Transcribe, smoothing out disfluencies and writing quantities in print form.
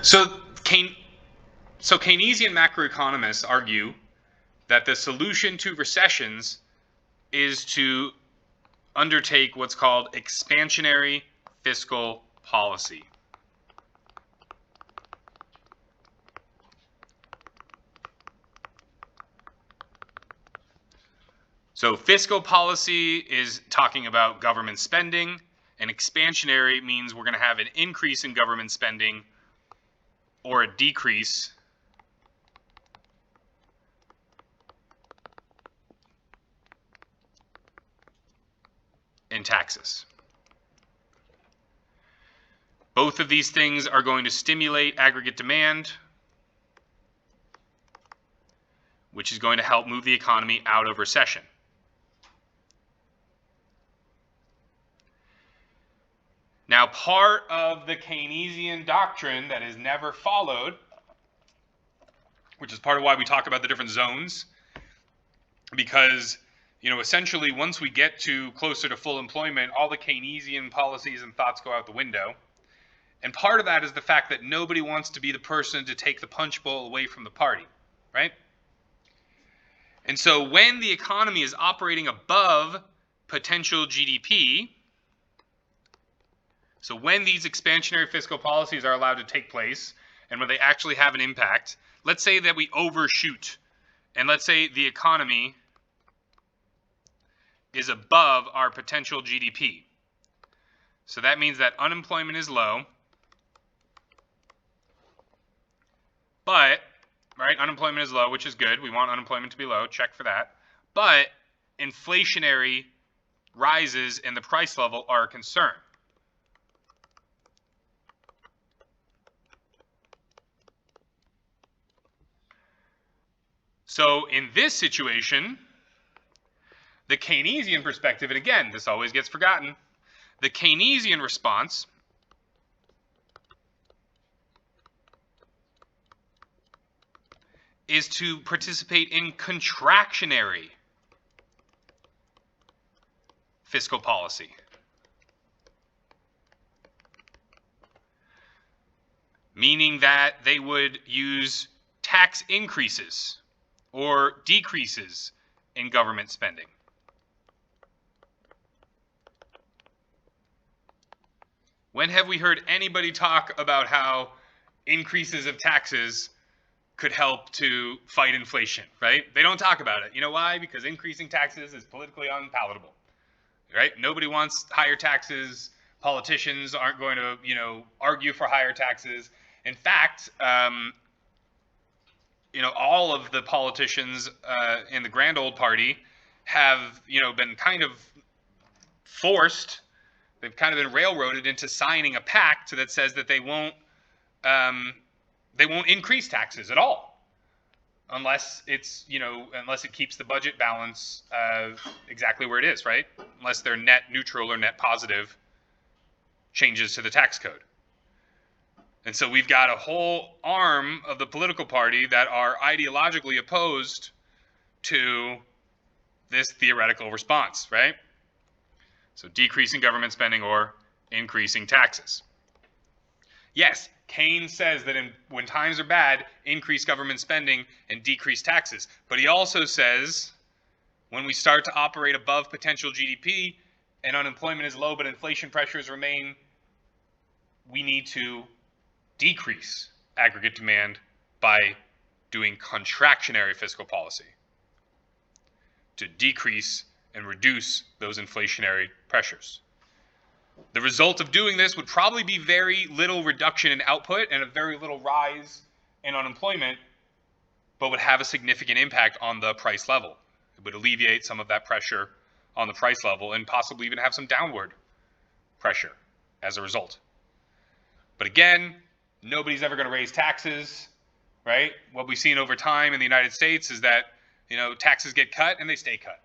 So, Keynesian macroeconomists argue that the solution to recessions is to undertake what's called expansionary fiscal policy. So fiscal policy is talking about government spending, and expansionary means we're going to have an increase in government spending or a decrease in taxes. Both of these things are going to stimulate aggregate demand, which is going to help move the economy out of recession. Now, part of the Keynesian doctrine that is never followed, which is part of why we talk about the different zones, because essentially once we get to closer to full employment, all the Keynesian policies and thoughts go out the window. And part of that is the fact that nobody wants to be the person to take the punch bowl away from the party, right? And so when the economy is operating above potential GDP, so when these expansionary fiscal policies are allowed to take place and when they actually have an impact, let's say that we overshoot and let's say the economy is above our potential GDP. So that means that unemployment is low, but, right, unemployment is low, which is good. We want unemployment to be low, check for that. But inflationary rises in the price level are a concern. So in this situation, the Keynesian perspective, and again, this always gets forgotten, the Keynesian response is to participate in contractionary fiscal policy. Meaning that they would use tax increases or decreases in government spending. When have we heard anybody talk about how increases of taxes could help to fight inflation, right? They don't talk about it. You know why? Because increasing taxes is politically unpalatable, right? Nobody wants higher taxes. Politicians aren't going to, argue for higher taxes. In fact, all of the politicians in the grand old party have, been kind of forced. They've kind of been railroaded into signing a pact that says that they won't increase taxes at all, unless it's unless it keeps the budget balance exactly where it is, right? Unless they're net neutral or net positive changes to the tax code. And so we've got a whole arm of the political party that are ideologically opposed to this theoretical response, right? So decreasing government spending or increasing taxes. Yes, Keynes says that when times are bad, increase government spending and decrease taxes. But he also says when we start to operate above potential GDP and unemployment is low but inflation pressures remain, we need to decrease aggregate demand by doing contractionary fiscal policy to decrease and reduce those inflationary pressures. The result of doing this would probably be very little reduction in output and a very little rise in unemployment, but would have a significant impact on the price level. It would alleviate some of that pressure on the price level and possibly even have some downward pressure as a result. But again, nobody's ever going to raise taxes, right? What we've seen over time in the United States is that, taxes get cut and they stay cut.